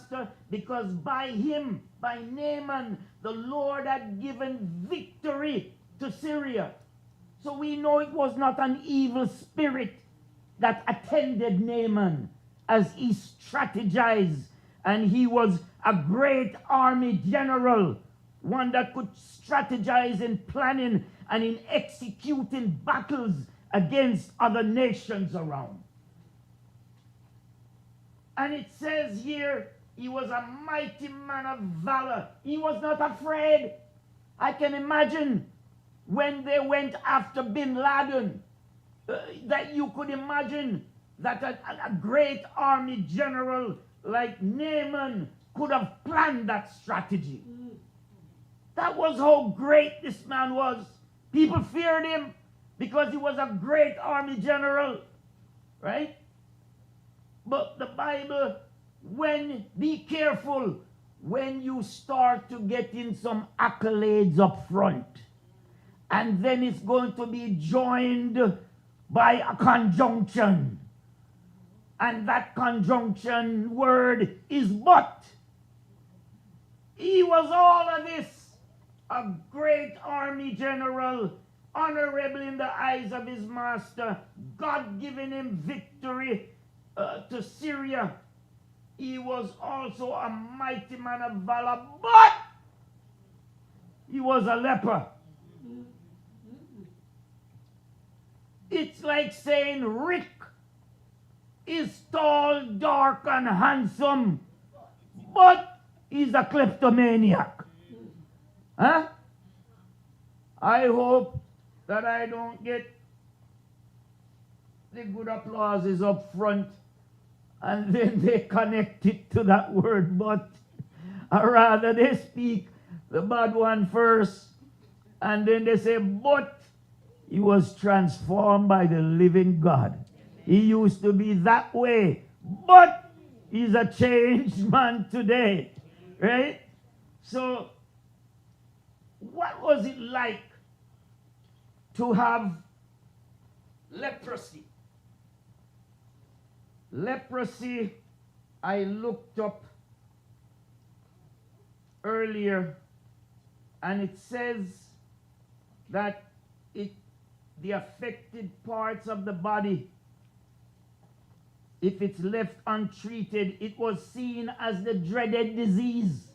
master, because by him, by Naaman, the Lord had given victory to Syria. So we know it was not an evil spirit that attended Naaman as he strategized, and he was a great army general, one that could strategize in planning and in executing battles against other nations around. And it says here, he was a mighty man of valor. He was not afraid. I can imagine when they went after bin Laden, that you could imagine that a great army general like Naaman could have planned that strategy. That was how great this man was. People feared him because he was a great army general, right? But the Bible, be careful when you start to get in some accolades up front. And then it's going to be joined by a conjunction. And that conjunction word is but. He was all of this, a great army general, honorable in the eyes of his master, God giving him victory to Syria. He was also a mighty man of valor, but he was a leper. It's like saying Rick is tall, dark, and handsome, but he's a kleptomaniac. Huh? I hope that I don't get the good applauses up front and then they connect it to that word but. Or rather they speak the bad one first and then they say, but he was transformed by the living God. He used to be that way, but he's a changed man today, right? So, what was it like to have leprosy? Leprosy, I looked up earlier, and it says that the affected parts of the body, if it's left untreated, it was seen as the dreaded disease.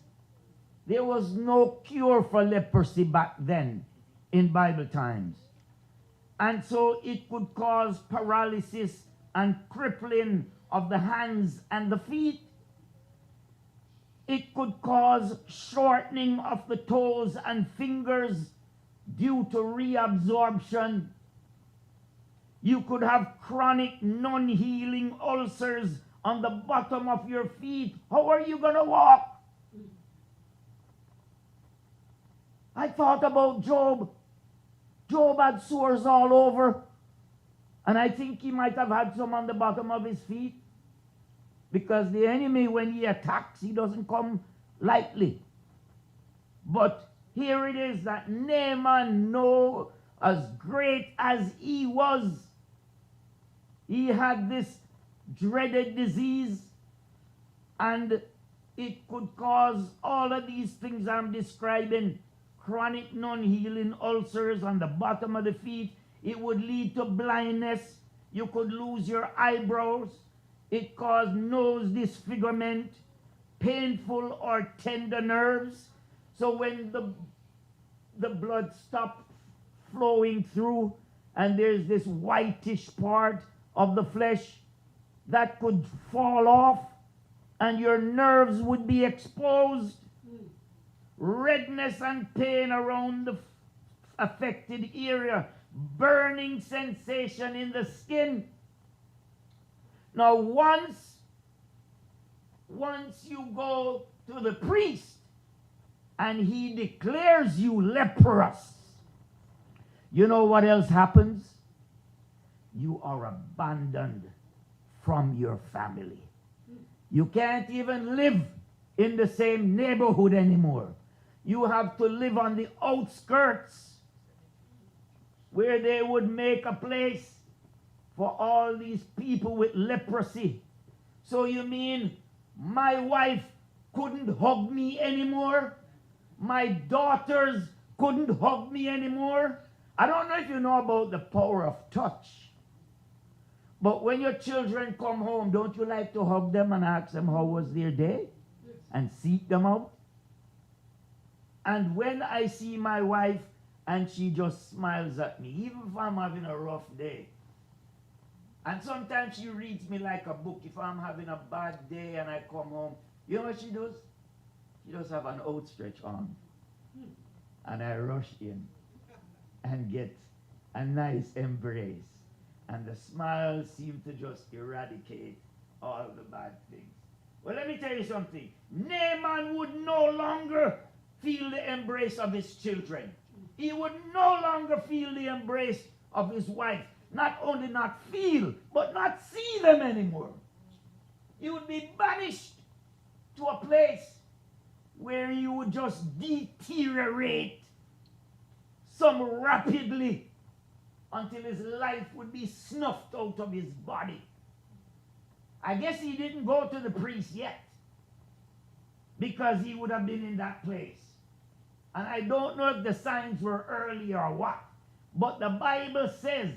There was no cure for leprosy back then in Bible times. And so it could cause paralysis and crippling of the hands and the feet. It could cause shortening of the toes and fingers due to reabsorption. You could have chronic non-healing ulcers on the bottom of your feet. How are you going to walk? I thought about Job. Job had sores all over. And I think he might have had some on the bottom of his feet. Because the enemy, when he attacks, he doesn't come lightly. But here it is that Naaman, as great as he was, he had this dreaded disease, and it could cause all of these things I'm describing. Chronic non-healing ulcers on the bottom of the feet. It would lead to blindness. You could lose your eyebrows. It caused nose disfigurement, painful or tender nerves. So when the blood stopped flowing through and there's this whitish part of the flesh that could fall off and your nerves would be exposed. Redness and pain around the affected area. Burning sensation in the skin. Now once you go to the priest and he declares you leprous, you know what else happens? You are abandoned from your family. You can't even live in the same neighborhood anymore. You have to live on the outskirts where they would make a place for all these people with leprosy. So you mean my wife couldn't hug me anymore. My daughters couldn't hug me anymore. I don't know if you know about the power of touch. But when your children come home, don't you like to hug them and ask them how was their day? And seek them out? And when I see my wife and she just smiles at me, even if I'm having a rough day, and sometimes she reads me like a book if I'm having a bad day and I come home, you know what she does? She does have an outstretched arm. And I rush in and get a nice embrace. And the smile seemed to just eradicate all the bad things. Well, let me tell you something. Naaman would no longer feel the embrace of his children. He would no longer feel the embrace of his wife. Not only not feel, but not see them anymore. He would be banished to a place where he would just deteriorate some rapidly until his life would be snuffed out of his body. I guess he didn't go to the priest yet because he would have been in that place. And I don't know if the signs were early or what, but the Bible says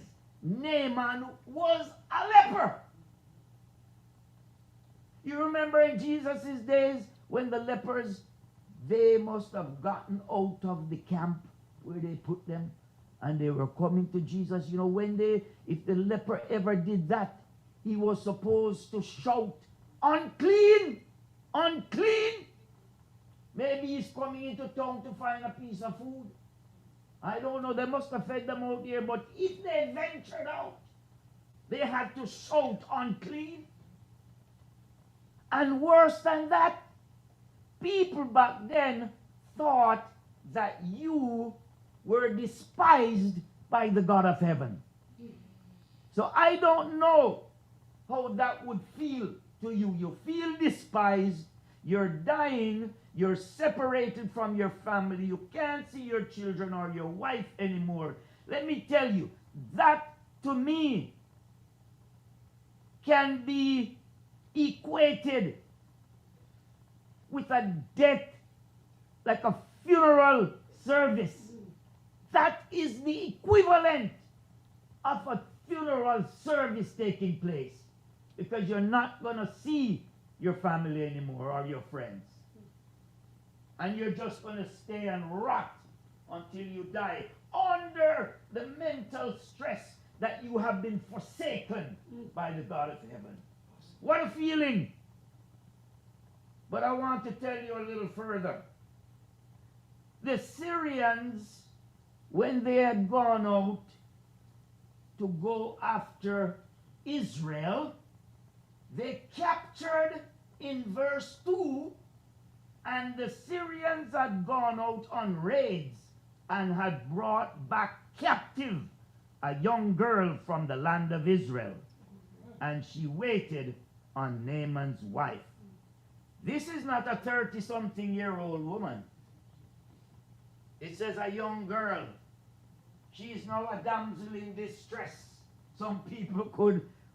Naaman was a leper. You remember in Jesus' days when the lepers, they must have gotten out of the camp where they put them and they were coming to Jesus. You know, if the leper ever did that, he was supposed to shout, unclean, unclean. Maybe he's coming into town to find a piece of food. I don't know, they must have fed them out here, but if they ventured out, they had to shout unclean. And worse than that, people back then thought that you were despised by the God of heaven. So I don't know how that would feel to you. You feel despised, you're dying, you're separated from your family, you can't see your children or your wife anymore. Let me tell you, that to me can be equated with a death, like a funeral service. That is the equivalent of a funeral service taking place, because you're not going to see your family anymore or your friends. And you're just going to stay and rot until you die under the mental stress that you have been forsaken by the God of heaven. What a feeling! But I want to tell you a little further. The Syrians, when they had gone out to go after Israel, they captured in verse 2, and the Syrians had gone out on raids and had brought back captive a young girl from the land of Israel, and she waited on Naaman's wife. This is not a 30-something-year-old woman. It says a young girl. She is now a damsel in distress. Some people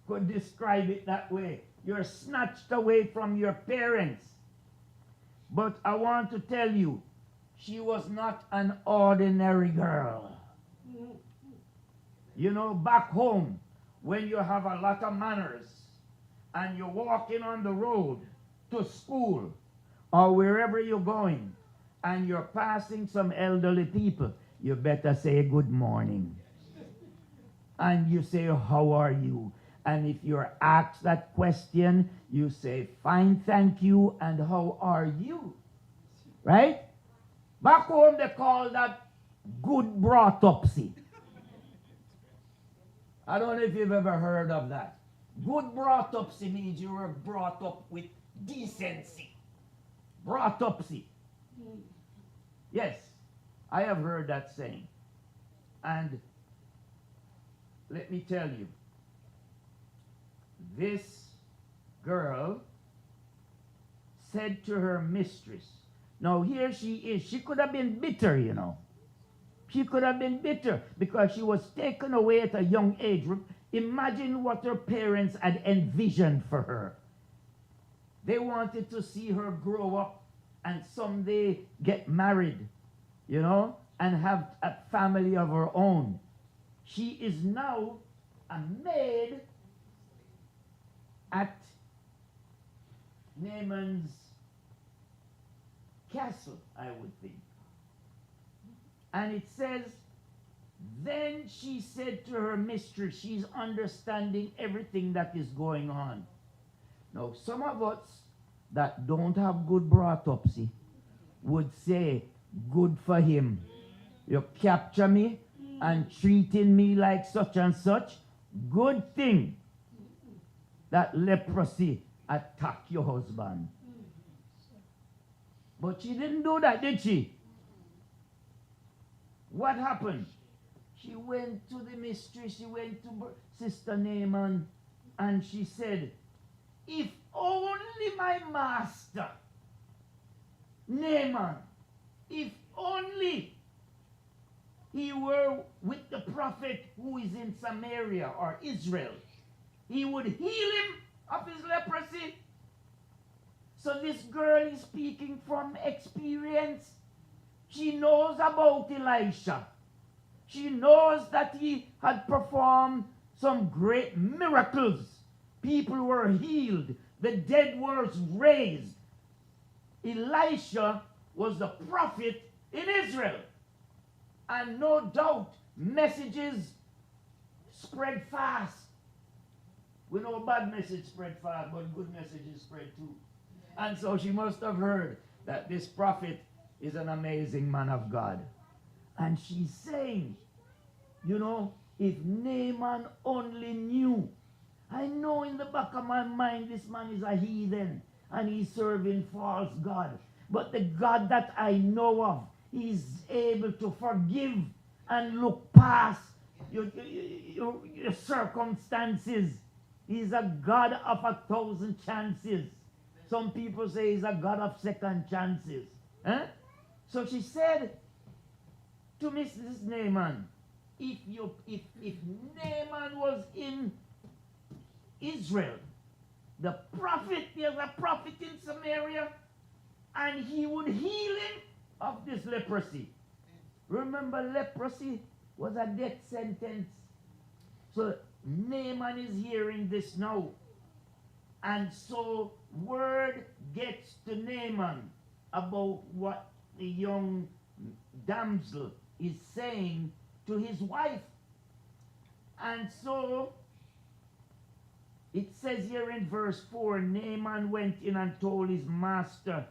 could describe it that way. You're snatched away from your parents. But I want to tell you, she was not an ordinary girl. You know, back home, when you have a lot of manners and you're walking on the road to school or wherever you're going and you're passing some elderly people, you better say good morning. And you say, how are you? And if you're asked that question, you say, fine, thank you, and how are you? Right? Back home, they call that good brought-upsy. I don't know if you've ever heard of that. Good brought-upsy means you were brought up with decency. Brought-upsy. Yes, I have heard that saying. And let me tell you, this girl said to her mistress, now here she is. She could have been bitter, you know. She could have been bitter because she was taken away at a young age. Imagine what her parents had envisioned for her. They wanted to see her grow up and someday get married, you know, and have a family of her own. She is now a maid at Naaman's castle, I would think. And it says, then she said to her mistress, she's understanding everything that is going on. Now, some of us that don't have good brought up, see, would say, good for him. You capture me and treating me like such and such. Good thing that leprosy attack your husband. But she didn't do that, did she? What happened? She went to the mistress, she went to Sister Naaman, and she said, if only my master, Naaman, if only he were with the prophet who is in Samaria or Israel, he would heal him of his leprosy. So this girl is speaking from experience. She knows about Elisha. She knows that he had performed some great miracles. People were healed. The dead were raised. Elisha was the prophet in Israel. And no doubt, messages spread fast. We know bad message spread fast, but good messages spread too. And so she must have heard that this prophet is an amazing man of God. And she's saying, you know, if Naaman only knew. I know in the back of my mind this man is a heathen and he's serving false God. But the God that I know of, he's able to forgive and look past your circumstances. He's a God of 1,000 chances. Some people say he's a God of second chances. Huh? So she said to Mrs. Naaman, if Naaman was in Israel, there's a prophet in Samaria, and he would heal him of this leprosy. Remember, leprosy was a death sentence. So Naaman is hearing this now. And so word gets to Naaman about what the young damsel is saying to his wife. And so it says here in verse 4, Naaman went in and told his master,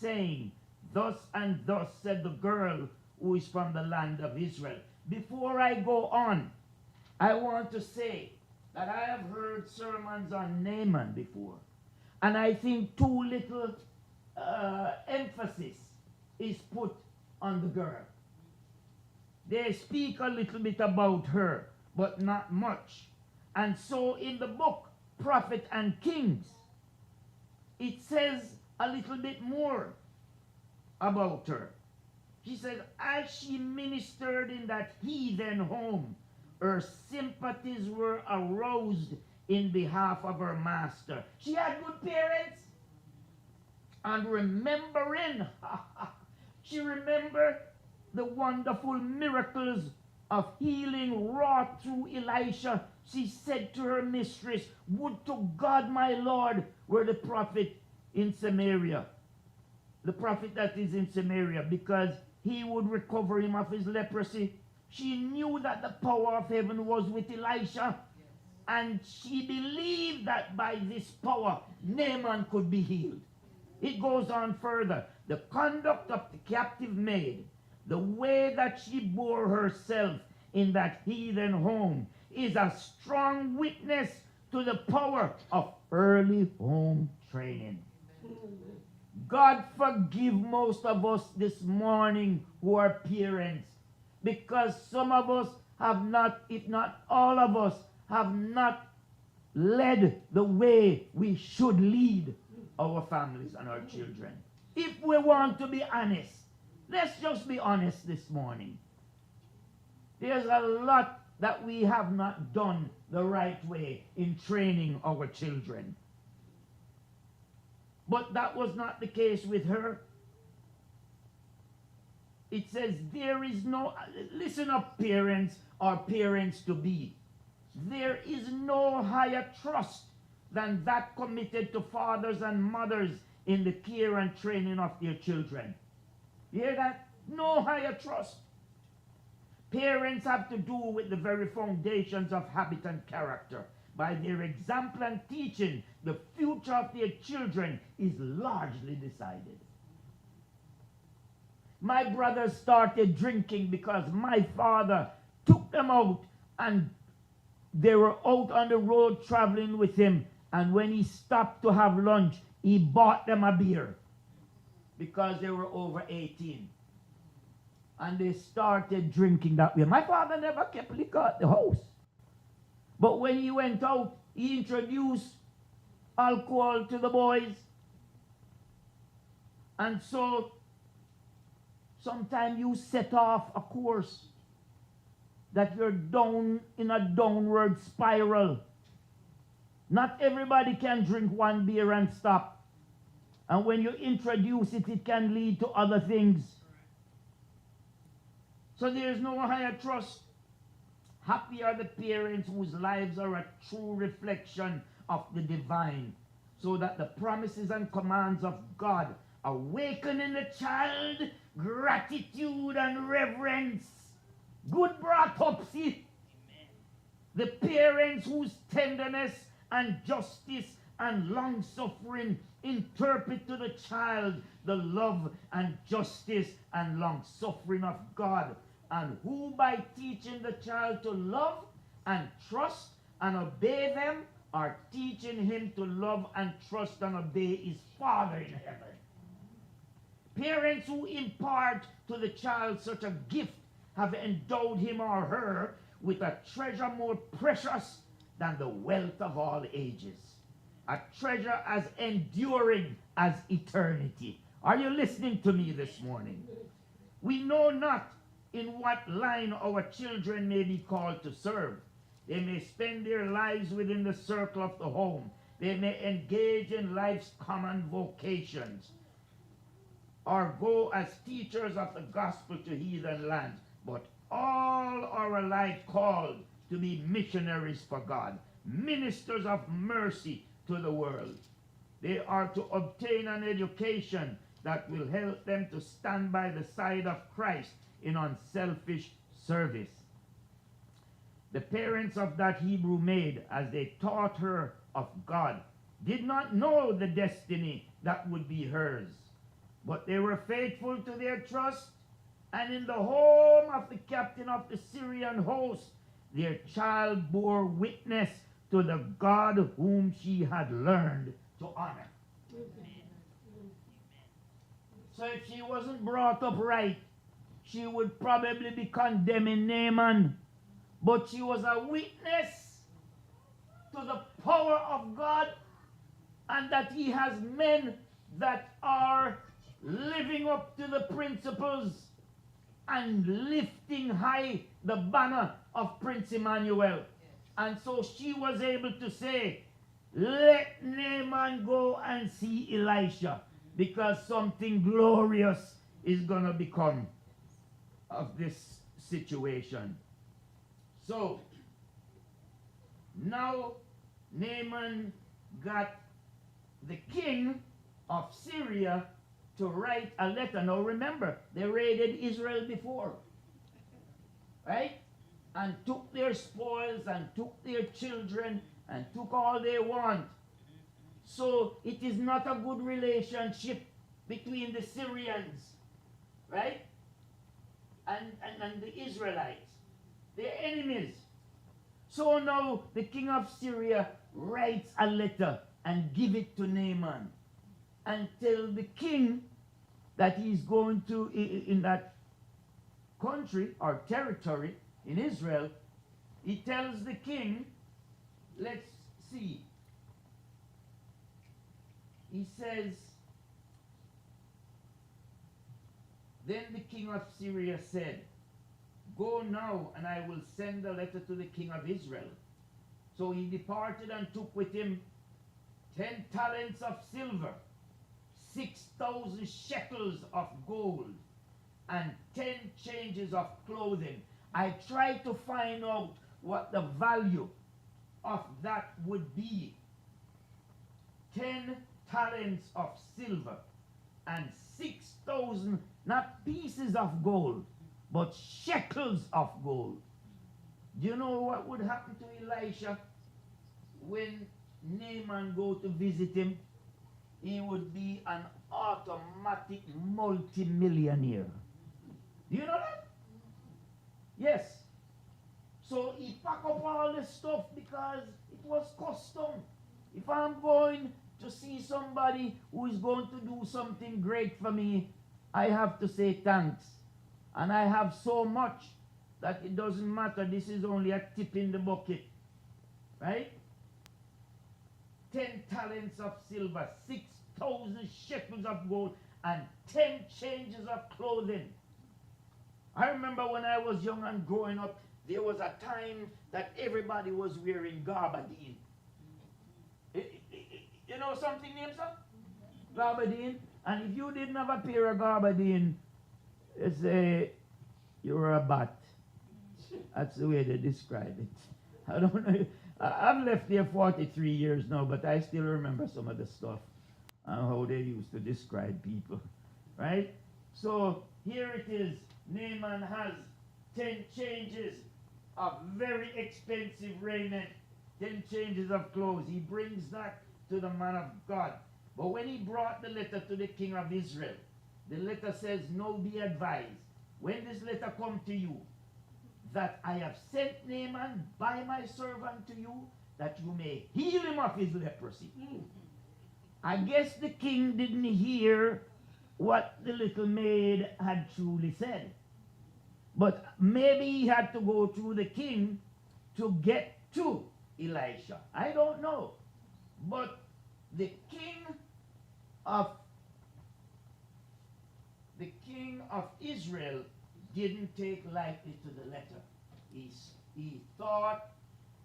saying, thus and thus said the girl who is from the land of Israel. Before I go on, I want to say that I have heard sermons on Naaman before. And I think too little emphasis is put on the girl. They speak a little bit about her, but not much. And so in the book, Prophet and Kings, it says a little bit more about her. She said, as she ministered in that heathen home, her sympathies were aroused in behalf of her master. She had good parents. And remembering, she remembered the wonderful miracles of healing wrought through Elisha. She said to her mistress, would to God my Lord were the prophet in Samaria. The prophet that is in Samaria, because he would recover him of his leprosy. She knew that the power of heaven was with Elisha. And she believed that by this power, Naaman could be healed. It goes on further. The conduct of the captive maid, the way that she bore herself in that heathen home, is a strong witness to the power of early home training. God forgive most of us this morning who are parents, because some of us have not, if not all of us, have not led the way we should lead our families and our children. If we want to be honest, let's just be honest this morning. There's a lot that we have not done the right way in training our children. But that was not the case with her. It says there is no, listen up parents or parents to be. There is no higher trust than that committed to fathers and mothers in the care and training of their children. You hear that? No higher trust. Parents have to do with the very foundations of habit and character. By their example and teaching, the future of their children is largely decided. My brothers started drinking because my father took them out and they were out on the road traveling with him. And when he stopped to have lunch, he bought them a beer because they were over 18. And they started drinking that way. My father never kept liquor at the house. But when he went out, he introduced alcohol to the boys. And so, sometimes you set off a course that you're down in a downward spiral. Not everybody can drink one beer and stop. And when you introduce it, it can lead to other things. So there's no higher trust. Happy are the parents whose lives are a true reflection of the divine, so that the promises and commands of God awaken in the child gratitude and reverence. Good brought up, see? The parents whose tenderness and justice and long-suffering interpret to the child the love and justice and long-suffering of God, and who by teaching the child to love and trust and obey them are teaching him to love and trust and obey his Father in heaven. Parents who impart to the child such a gift have endowed him or her with a treasure more precious than the wealth of all ages. A treasure as enduring as eternity. Are you listening to me this morning? We know not in what line our children may be called to serve. They may spend their lives within the circle of the home. They may engage in life's common vocations, or go as teachers of the gospel to heathen lands. But all are alike called to be missionaries for God, ministers of mercy to the world. They are to obtain an education that will help them to stand by the side of Christ in unselfish service. The parents of that Hebrew maid, as they taught her of God, did not know the destiny that would be hers, but they were faithful to their trust, and in the home of the captain of the Syrian host, their child bore witness to the God whom she had learned to honor. So if she wasn't brought up right, she would probably be condemning Naaman. But she was a witness to the power of God, and that he has men that are living up to the principles and lifting high the banner of Prince Emmanuel. And so she was able to say, let Naaman go and see Elisha, because something glorious is going to become of this situation. So, now Naaman got the king of Syria to write a letter. Now remember, they raided Israel before, right? And took their spoils and took their children and took all they want. So it is not a good relationship between the Syrians, right? And the Israelites. They're enemies. So now the king of Syria writes a letter and give it to Naaman and tell the king that he's going to, in that country or territory in Israel, he tells the king, let's see, he says, then the king of Syria said, go now, and I will send a letter to the king of Israel. So he departed and took with him 10 talents of silver 6,000 shekels of gold, and 10 changes of clothing. I tried to find out what the value of that would be. 10 talents of silver and 6,000, not pieces of gold, but shekels of gold. Do you know what would happen to Elisha when Naaman go to visit him? He would be an automatic multi-millionaire. Do you know that? Yes. So he packed up all the stuff because it was custom. If I'm going to see somebody who is going to do something great for me, I have to say thanks. And I have so much that it doesn't matter. This is only a tip in the bucket. Right? 10 talents of silver, 6,000 shekels of gold, and 10 changes of clothing. I remember when I was young and growing up, there was a time that everybody was wearing gabardine. You know something named, sir? Gabardine. And if you didn't have a pair of gabardine, it's you were a bat. That's the way they describe it. I don't know. I've left there 43 years now, but I still remember some of the stuff and how they used to describe people. Right? So here it is. Naaman has 10 changes of very expensive raiment, 10 changes of clothes. He brings that to the man of God. But when he brought the letter to the king of Israel, the letter says, "Now be advised, when this letter come to you, that I have sent Naaman by my servant to you, that you may heal him of his leprosy." I guess the king didn't hear what the little maid had truly said. But maybe he had to go through the king to get to Elisha. I don't know. But the king of Israel didn't take lightly to the letter. He thought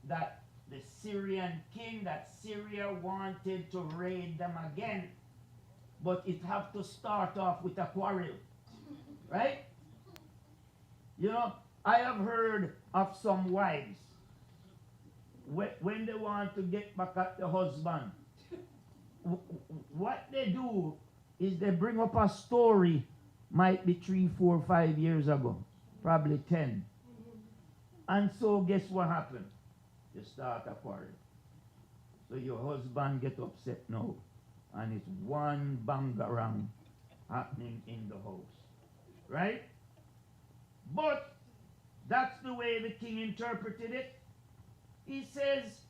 that the Syrian king, that Syria wanted to raid them again, but it have to start off with a quarrel, right? You know, I have heard of some wives, when they want to get back at the husband, what they do is they bring up a story, might be 3, 4, 5 years ago, probably 10. And so guess what happened? You start a quarrel. So your husband get upset now, and it's one bangarang happening in the house. Right? But that's the way the king interpreted it. He says,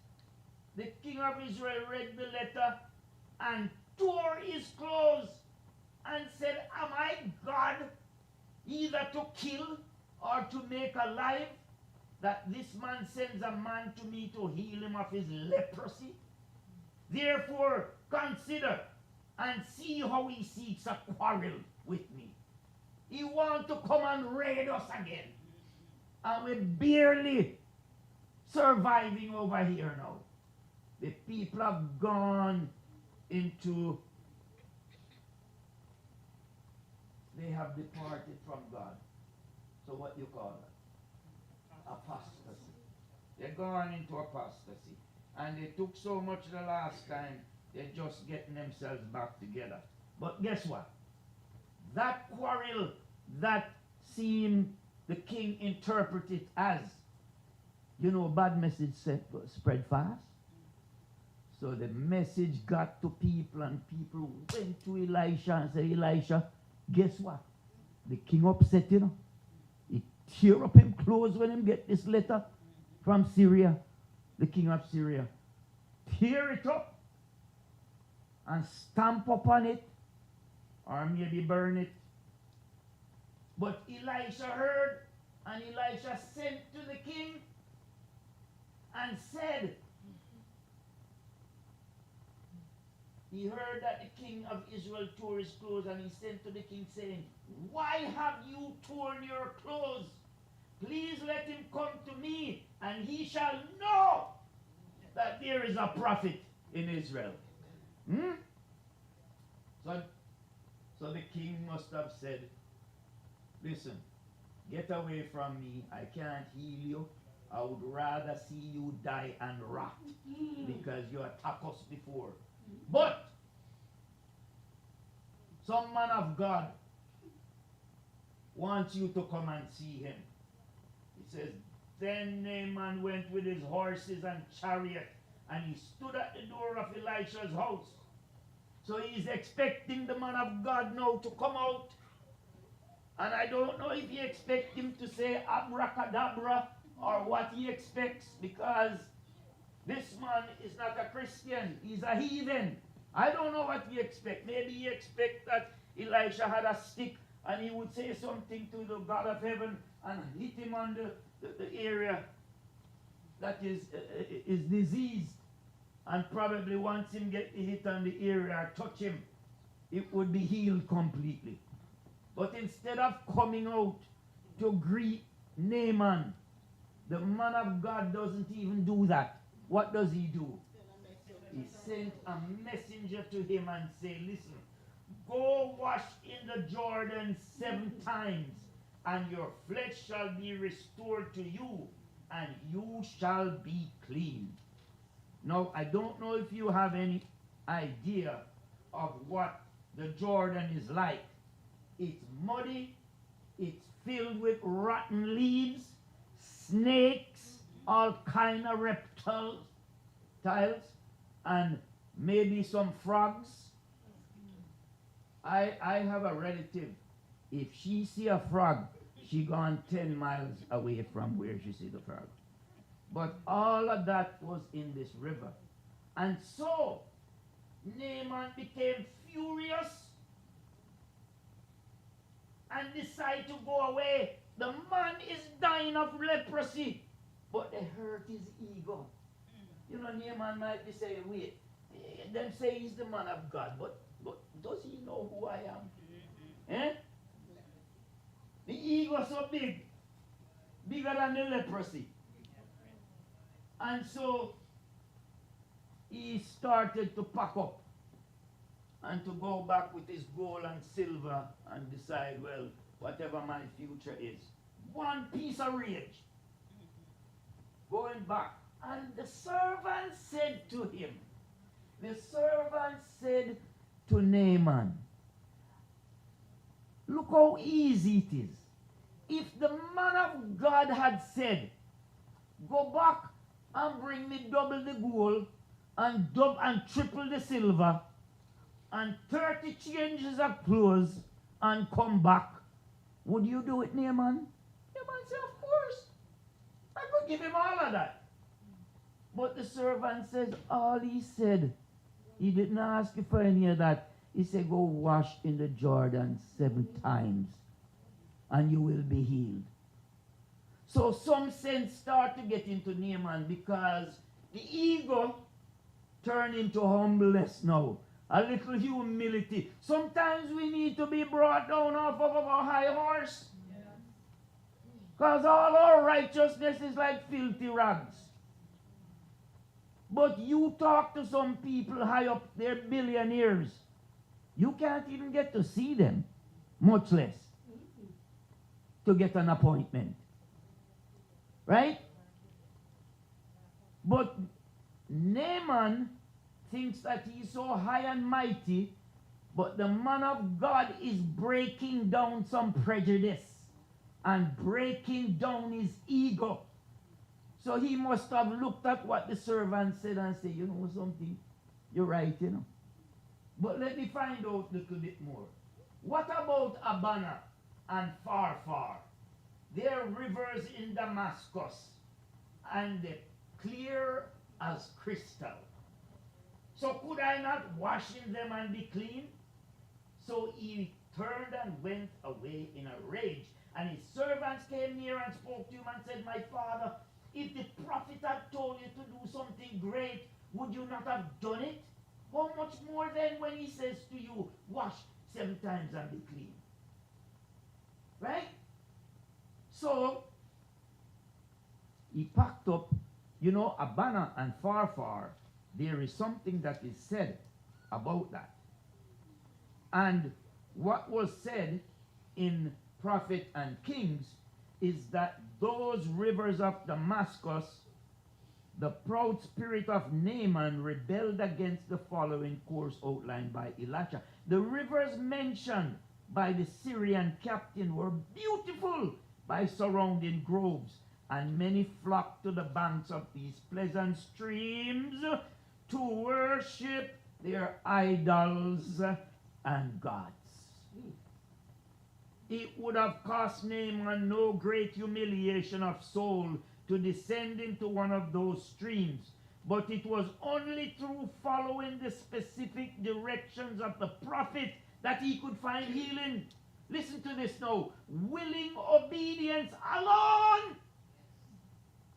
the king of Israel read the letter and tore his clothes and said, "Am I God, either to kill or to make alive, that this man sends a man to me to heal him of his leprosy? Therefore consider and see how he seeks a quarrel with me. He wants to come and raid us again. And we're barely surviving over here now. The people have gone into, they have departed from God. So what do you call that? Apostasy. They're gone into apostasy. And they took so much the last time, they're just getting themselves back together. But guess what? That quarrel that seemed the king interpreted as, you know, bad message spread fast. So the message got to people, and people went to Elisha and said, "Elisha, guess what? The king upset, you know. He tear up him clothes when him get this letter from Syria, the king of Syria. Tear it up and stamp upon it, or maybe burn it." But Elisha heard, and Elisha sent to the king and said, he heard that the king of Israel tore his clothes, and he sent to the king saying, "Why have you torn your clothes? Please let him come to me, and he shall know that there is a prophet in Israel." So So the king must have said, listen, get away from me. I can't heal you. I would rather see you die and rot because you attacked us before. But some man of God wants you to come and see him. He says, then Naaman went with his horses and chariot, and he stood at the door of Elisha's house. So he's expecting the man of God now to come out. And I don't know if he expects him to say abracadabra or what he expects, because this man is not a Christian. He's a heathen. I don't know what he expects. Maybe he expects that Elisha had a stick and he would say something to the God of heaven and hit him on the area that is diseased. And probably once him get the hit on the area, touch him, it would be healed completely. But instead of coming out to greet Naaman, the man of God doesn't even do that. What does he do? He sent a messenger to him and say, listen, go wash in the Jordan 7 times, and your flesh shall be restored to you, and you shall be clean. Now, I don't know if you have any idea of what the Jordan is like. It's muddy, it's filled with rotten leaves, snakes, all kind of reptiles, and maybe some frogs. I have a relative. If she see a frog, she gone 10 miles away from where she see the frog. But all of that was in this river. And so, Naaman became furious and decided to go away. The man is dying of leprosy, but they hurt his ego. You know, Naaman might be saying, wait, them say he's the man of God, but does he know who I am? Eh? The ego so big, bigger than the leprosy. And so he started to pack up and to go back with his gold and silver and decide, well, whatever my future is. One piece of rage. Going back. And the servant said to him, to Naaman, look how easy it is. If the man of God had said, go back and bring me double the gold and triple the silver and 30 changes of clothes and come back, would you do it, Naaman? Naaman said, of course. I could give him all of that. But the servant says, all he said, he didn't ask you for any of that. He said, go wash in the Jordan 7 times and you will be healed. So some sense start to get into Naaman because the ego turned into humbleness now. A little humility. Sometimes we need to be brought down off of our high horse. Because all our righteousness is like filthy rags. But you talk to some people high up, they're billionaires. You can't even get to see them, much less to get an appointment. Right? But Naaman thinks that he's so high and mighty, but the man of God is breaking down some prejudice and breaking down his ego. So he must have looked at what the servant said and said, you know something, you're right, you know. But let me find out a little bit more. What about Abana and Pharpar? They're rivers in Damascus, and they're clear as crystal. So could I not wash in them and be clean? So he turned and went away in a rage. And his servants came near and spoke to him and said, my father, if the prophet had told you to do something great, would you not have done it? How much more then when he says to you, wash 7 times and be clean? Right? So, he packed up, you know, Abana and Pharpar. There is something that is said about that. And what was said in Prophet and Kings is that those rivers of Damascus, the proud spirit of Naaman rebelled against the following course outlined by Elisha. The rivers mentioned by the Syrian captain were beautiful by surrounding groves, and many flocked to the banks of these pleasant streams to worship their idols and gods. It would have cost Naaman no great humiliation of soul to descend into one of those streams, but it was only through following the specific directions of the prophet that he could find healing. Listen to this now. Willing obedience alone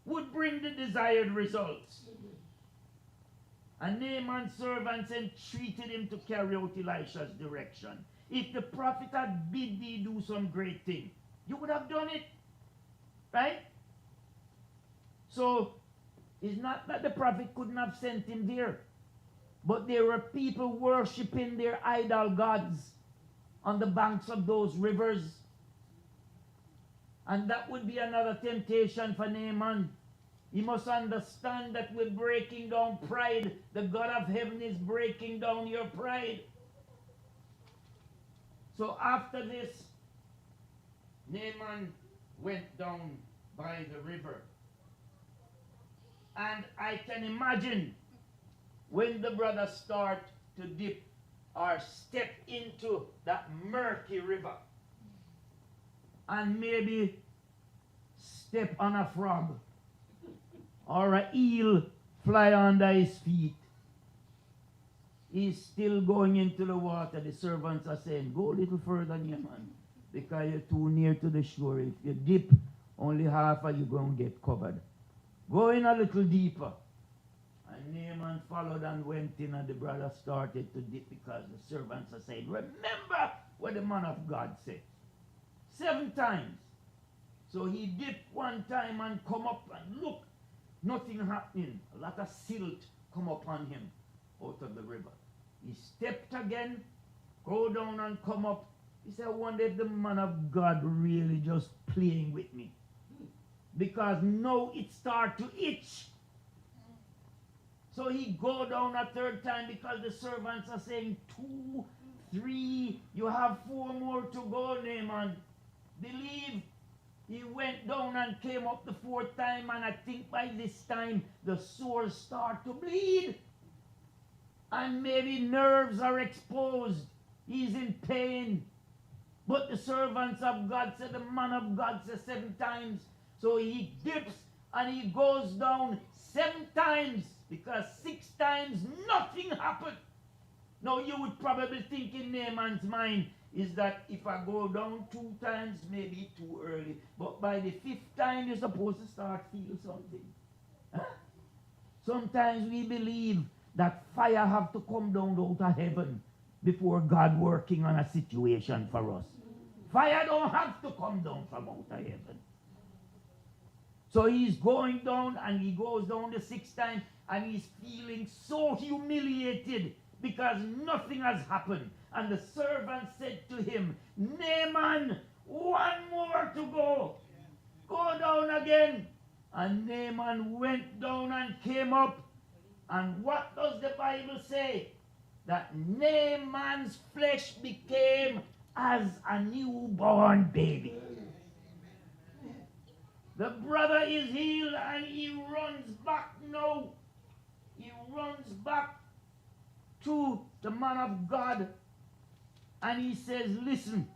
would bring the desired results. And Naaman's servants entreated him to carry out Elisha's direction. If the prophet had bid thee do some great thing, you would have done it. Right? So, it's not that the prophet couldn't have sent him there, but there were people worshipping their idol gods on the banks of those rivers. And that would be another temptation for Naaman. He must understand that we're breaking down pride. The God of heaven is breaking down your pride. So after this, Naaman went down by the river. And I can imagine when the brothers start to dip or step into that murky river and maybe step on a frog or an eel fly under his feet. He's still going into the water. The servants are saying, go a little further near, man, because you're too near to the shore. If you dip, only half of you going to get covered. Go in a little deeper. And Naaman followed and went in, and the brother started to dip because the servants are saying, remember what the man of God said. 7 times. So he dipped 1 time and come up and look, nothing happening. A lot of silt come upon him out of the river. He stepped again, go down and come up. He said, I wonder if the man of God really just playing with me. Because now it start to itch. So he go down a 3rd time because the servants are saying 2, 3, you have 4 more to go, Naaman. Believe. He went down and came up the 4th time, and I think by this time the sores start to bleed. And maybe nerves are exposed. He's in pain. But the servants of God said, the man of God said 7 times. So he dips and he goes down 7 times, because 6 times nothing happened. Now you would probably think in Naaman's mind is that if I go down 2 times, maybe too early. But by the 5th time, you're supposed to start feel something. Huh? Sometimes we believe that fire have to come down out of heaven before God working on a situation for us. Fire don't have to come down from out of heaven. So he's going down, and he goes down the 6th time, and he's feeling so humiliated because nothing has happened. And the servant said to him, Naaman, 1 more to go. Go down again. And Naaman went down and came up. And what does the Bible say? That Naaman's flesh became as a newborn baby. The brother is healed, and he runs back now. He runs back to the man of God, and he says, listen,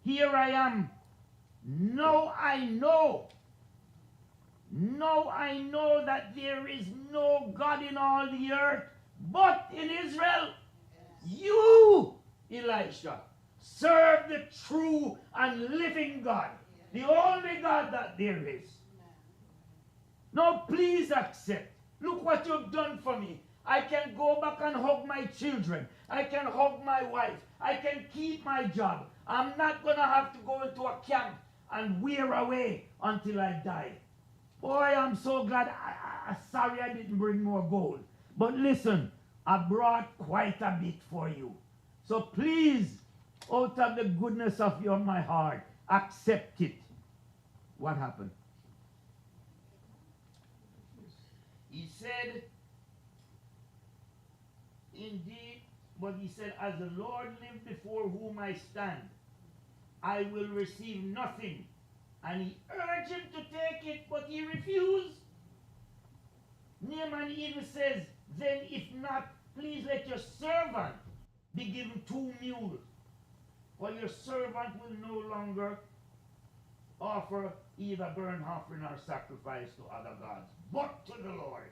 here I am. Now I know that there is no God in all the earth but in Israel. You, Elisha, serve the true and living God, the only God that there is. Now please accept. Look what you've done for me. I can go back and hug my children. I can hug my wife. I can keep my job. I'm not going to have to go into a camp and wear away until I die. Boy, I'm so glad. Sorry I didn't bring more gold. But listen, I brought quite a bit for you. So please Out of the goodness of my heart, accept it. What happened? He said, indeed, but he said, as the Lord lived before whom I stand, I will receive nothing. And he urged him to take it, but he refused. Naaman even says, then if not, please let your servant be given 2 mules. For your servant will no longer offer either burnt offering or sacrifice to other gods, but to the Lord.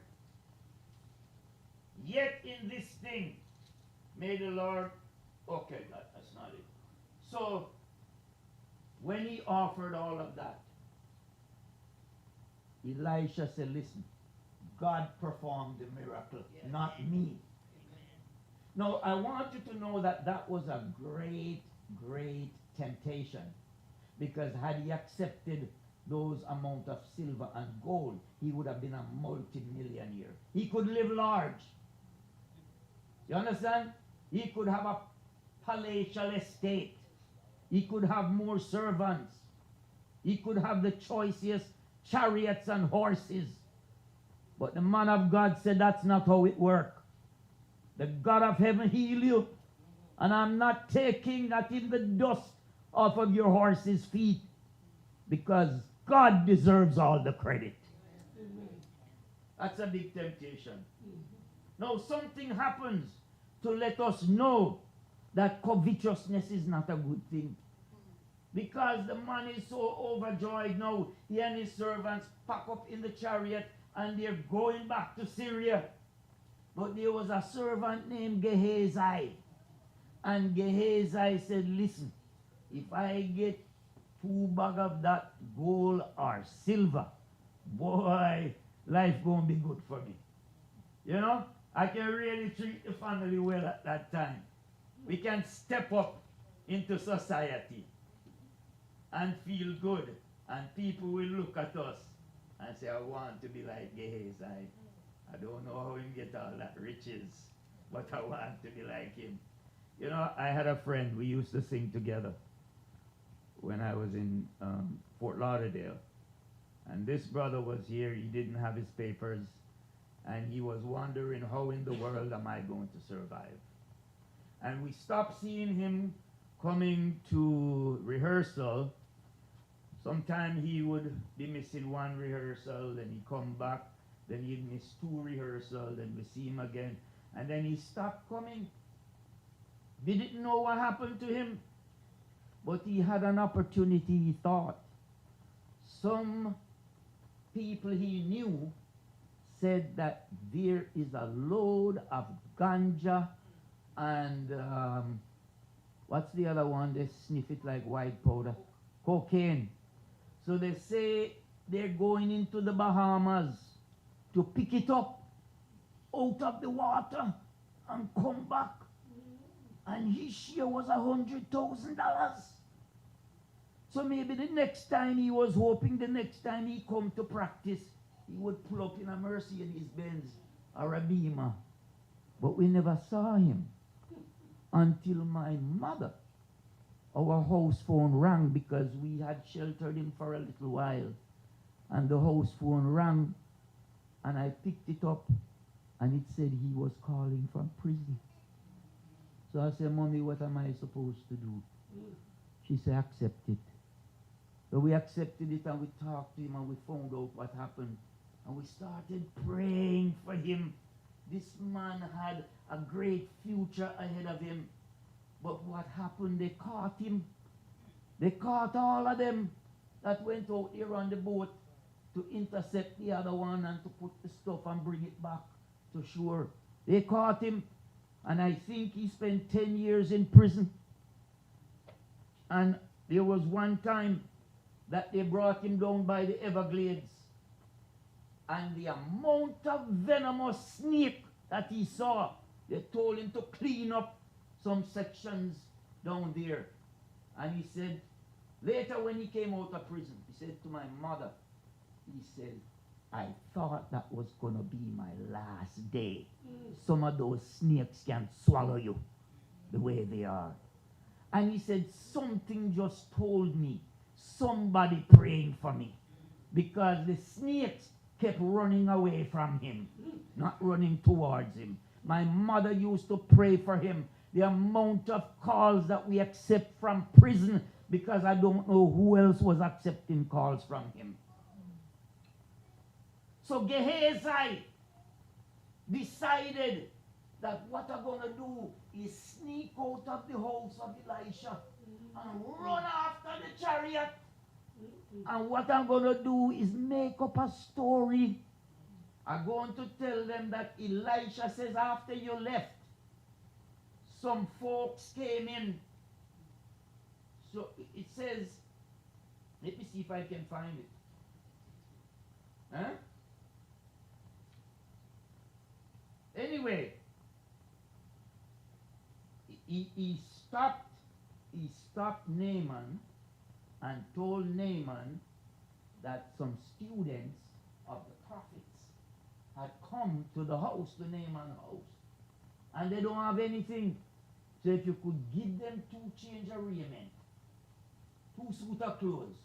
Yet in this thing may the Lord, okay, that's not it. So, when he offered all of that, Elisha said, listen, God performed the miracle, not me. Now, I want you to know that that was a great, great temptation. Because had he accepted those amount of silver and gold, he would have been a multi-millionaire. He could live large. You understand? He could have a palatial estate. He could have more servants. He could have the choicest chariots and horses. But the man of God said that's not how it works. The God of heaven heal you. And I'm not taking not even the dust off of your horse's feet. Because God deserves all the credit. That's a big temptation. Now something happens to let us know that covetousness is not a good thing. Because the man is so overjoyed now, he and his servants pack up in the chariot and they're going back to Syria. But there was a servant named Gehazi. And Gehazi said, listen, if I get 2 bags of that gold or silver, boy, life gonna be good for me. You know, I can really treat the family well at that time. We can step up into society and feel good, and people will look at us and say, I want to be like Gehazi. I don't know how he get all that riches, but I want to be like him. You know, I had a friend, we used to sing together when I was in Fort Lauderdale. And this brother was here, he didn't have his papers, and he was wondering, how in the world am I going to survive? And we stopped seeing him coming to rehearsal. Sometime he would be missing 1 rehearsal, then he'd come back, then he'd miss 2 rehearsals, then we see him again, and then he stopped coming. We didn't know what happened to him, but he had an opportunity, he thought. Some people he knew said that there is a load of ganja and what's the other one? They sniff it like white powder. Cocaine. So they say they're going into the Bahamas to pick it up out of the water and come back. And his share was $100,000. So maybe the next time he was hoping the next time he come to practice, he would pull up in a Mercedes Benz or a Beamer. But we never saw him until my mother, our house phone rang because we had sheltered him for a little while. And the house phone rang and I picked it up and it said he was calling from prison. So I said, Mommy, what am I supposed to do? She said, accept it. So we accepted it and we talked to him and we found out what happened. And we started praying for him. This man had a great future ahead of him. But what happened? They caught him. They caught all of them that went out here on the boat to intercept the other one and to put the stuff and bring it back to shore. They caught him. And I think he spent 10 years in prison. And there was one time that they brought him down by the Everglades. And the amount of venomous snake that he saw, they told him to clean up some sections down there. And he said, later when he came out of prison, he said to my mother, he said, I thought that was going to be my last day. Some of those snakes can swallow you the way they are. And he said, something just told me, somebody praying for me. Because the snakes kept running away from him, not running towards him. My mother used to pray for him. The amount of calls that we accept from prison, because I don't know who else was accepting calls from him. So Gehazi decided that what I'm going to do is sneak out of the house of Elisha and run after the chariot. And what I'm going to do is make up a story. I'm going to tell them that Elisha says after you left, some folks came in. So it says, let me see if I can find it. Huh? Anyway, he stopped Naaman and told Naaman that some students of the prophets had come to the house, the Naaman house, and they don't have anything. So if you could give them 2 change of raiment, 2 suit of clothes,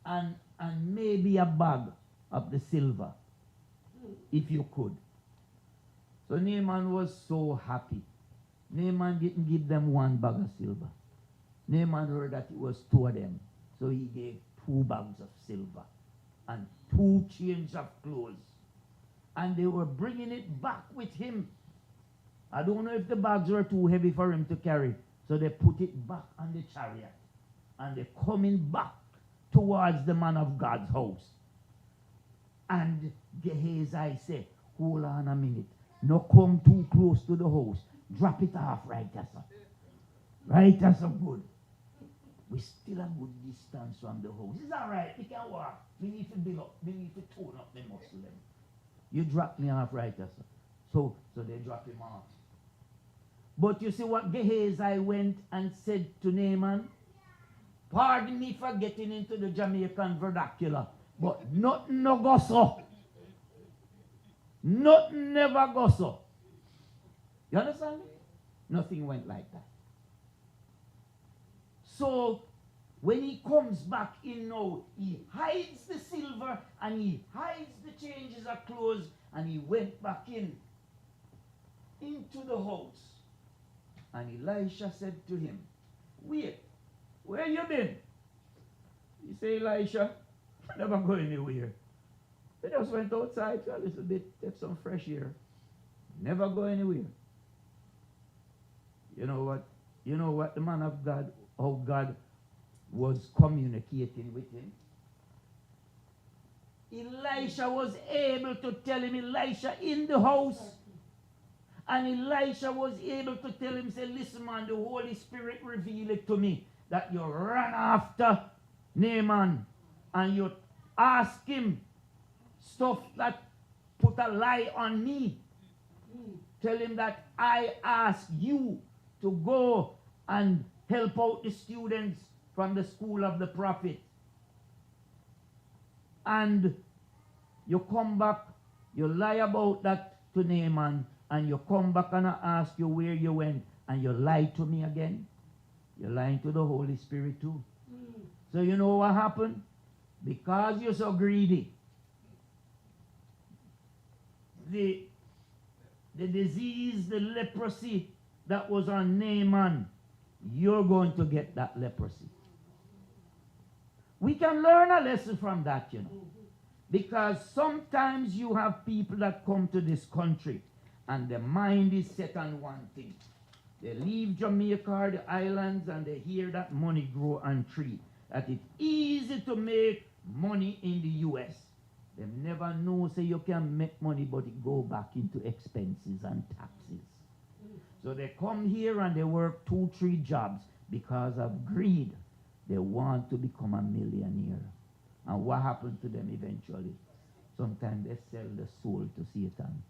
and maybe a bag of the silver, if you could. So Naaman was so happy. Naaman didn't give them 1 bag of silver. Naaman heard that it was 2 of them. So he gave 2 bags of silver and 2 change of clothes. And they were bringing it back with him. I don't know if the bags were too heavy for him to carry. So they put it back on the chariot. And they're coming back towards the man of God's house. And Gehazi said, hold on a minute. No come too close to the house. Drop it off right there, sir. Right there, so good. We still a good distance from the house. It's all right. We can walk. We need to build up. We need to tone up the muscle. Them. You drop me off right there, sir. So they drop him off. But you see what Gehazi went and said to Naaman? Pardon me for getting into the Jamaican vernacular, but nothing no go so. Nothing never go so. You understand me? Nothing went like that. So when he comes back in now, he hides the silver and he hides the changes of clothes, and he went back into the house. And Elisha said to him, wait, where you been? He said, Elisha, I never go anywhere. I just went outside for a little bit, take some fresh air. Never go anywhere. You know what? You know what the man of God, how God was communicating with him? Elisha was able to tell him, Elisha in the house. And Elisha was able to tell him, say, listen man, the Holy Spirit revealed it to me that you ran after Naaman and you ask him stuff that put a lie on me. Tell him that I asked you to go and help out the students from the school of the prophet. And you come back, you lie about that to Naaman, and you come back and I ask you where you went, and you lie to me again. You're lying to the Holy Spirit too. So you know what happened? Because you're so greedy, the disease, the leprosy that was on Naaman, you're going to get that leprosy. We can learn a lesson from that, you know. Because sometimes you have people that come to this country and their mind is set on one thing. They leave Jamaica or the islands and they hear that money grow on tree. That it's easy to make money in the U.S. They never know, say you can make money, but it go back into expenses and taxes. So they come here and they work 2-3 jobs because of greed. They want to become a millionaire. And what happens to them eventually? Sometimes they sell the soul to Satan.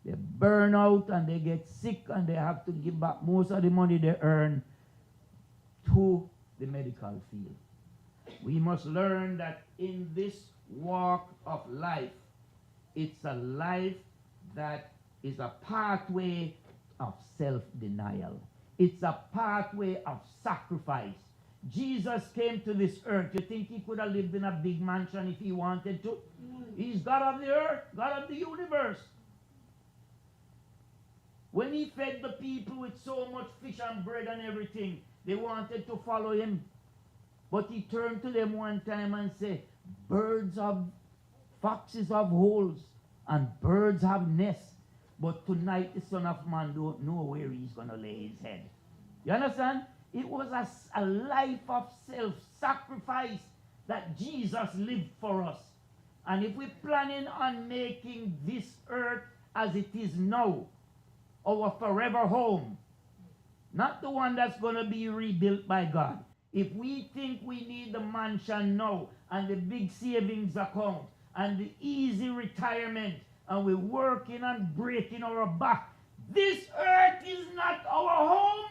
They burn out and they get sick and they have to give back most of the money they earn to the medical field. We must learn that in this walk of life, it's a life that is a pathway of self-denial. It's a pathway of sacrifice. Jesus came to this earth. You think he could have lived in a big mansion if he wanted to? He's God of the earth, God of the universe. When he fed the people with so much fish and bread and everything, they wanted to follow him. But he turned to them one time and said, foxes have holes and birds have nests. But tonight the Son of Man don't know where he's going to lay his head. You understand? It was a life of self-sacrifice that Jesus lived for us. And if we're planning on making this earth as it is now, our forever home, not the one that's going to be rebuilt by God. If we think we need the mansion now and the big savings account and the easy retirement and we're working and breaking our back, this earth is not our home.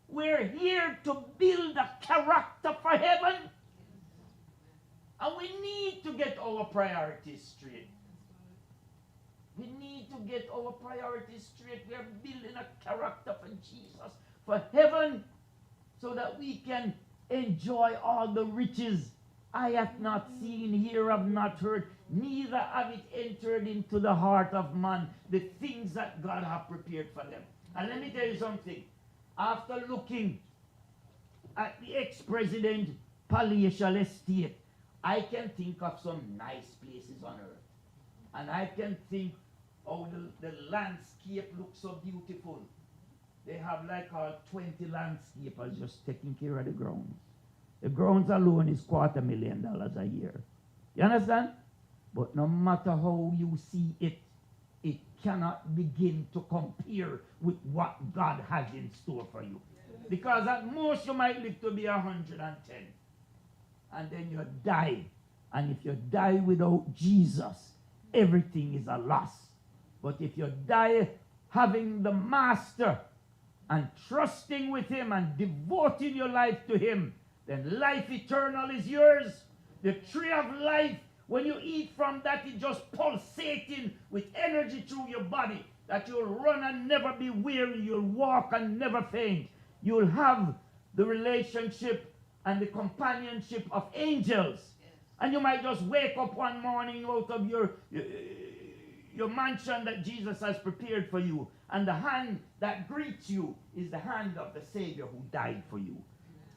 We're here to build a character for heaven. And we need to get our priorities straight. We need to get our priorities straight. We are building a character for Jesus, for heaven, so that we can enjoy all the riches. I have not seen, here have not heard, neither have it entered into the heart of man, the things that God has prepared for them. And let me tell you something. After looking at the ex-president palatial estate, I can think of some nice places on earth. And I can think, oh, the landscape looks so beautiful. They have like 20 landscapers just taking care of the grounds. The grounds alone is $250,000 a year. You understand? But no matter how you see it, it cannot begin to compare with what God has in store for you. Because at most you might live to be 110. And then you die. And if you die without Jesus, everything is a loss. But if you die having the Master and trusting with him and devoting your life to him, then life eternal is yours. The tree of life, when you eat from that, it just pulsating with energy through your body, that you'll run and never be weary, you'll walk and never faint. You'll have the relationship and the companionship of angels. And you might just wake up one morning out of your mansion that Jesus has prepared for you, and the hand that greets you is the hand of the Savior who died for you,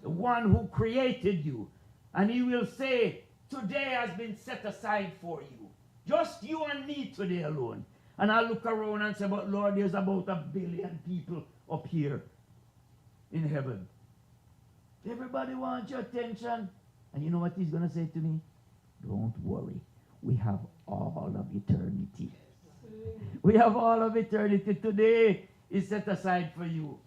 the one who created you. And he will say, today has been set aside for you, just you and me today alone. And I look around and say, but Lord, there's about 1 billion people up here in heaven. Everybody wants your attention. And you know what he's going to say to me? Don't worry. We have all of eternity. We have all of eternity. Today is set aside for you.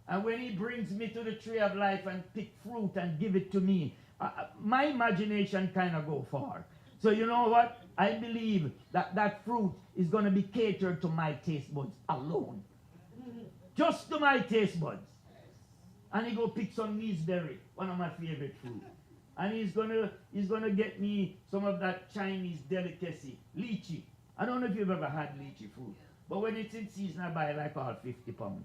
And when he brings me to the tree of life and pick fruit and give it to me, my imagination kind of go far. So you know what? I believe that that fruit is going to be catered to my taste buds alone. Just to my taste buds. And he go pick some gooseberry, one of my favorite fruit. And he's gonna get me some of that Chinese delicacy, lychee. I don't know if you've ever had lychee fruit, but when it's in season, I buy like all 50 pounds.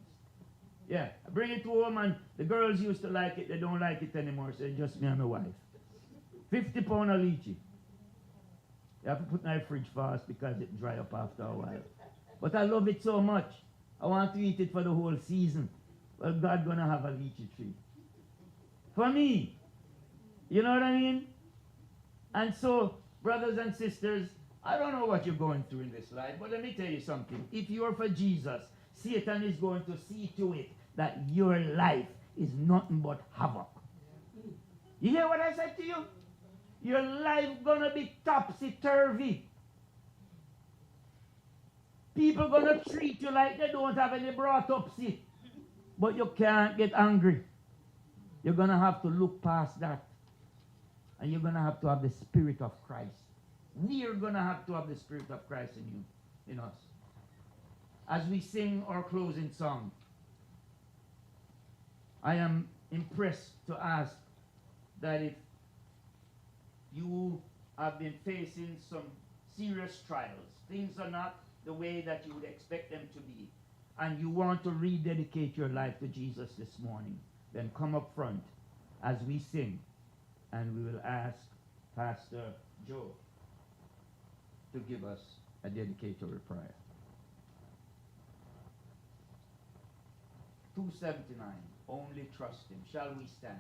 Yeah, I bring it home, and the girls used to like it. They don't like it anymore, so it's just me and my wife. 50 pounds of lychee. You have to put my fridge fast because it dry up after a while. But I love it so much. I want to eat it for the whole season. Well, God's gonna have a lychee tree for me. You know what I mean? And so, brothers and sisters, I don't know what you're going through in this life, but let me tell you something. If you're for Jesus, Satan is going to see to it that your life is nothing but havoc. You hear what I said to you? Your life gonna be topsy-turvy. People gonna treat you like they don't have any brought-upsy. But you can't get angry. You're gonna have to look past that. And you're going to have to have the Spirit of Christ. We are going to have to have the Spirit of Christ in you, in us. As we sing our closing song, I am impressed to ask that if you have been facing some serious trials, things are not the way that you would expect them to be, and you want to rededicate your life to Jesus this morning, then come up front as we sing, and we will ask Pastor Joe to give us a dedicatory prayer. 279, only trust him. Shall we stand?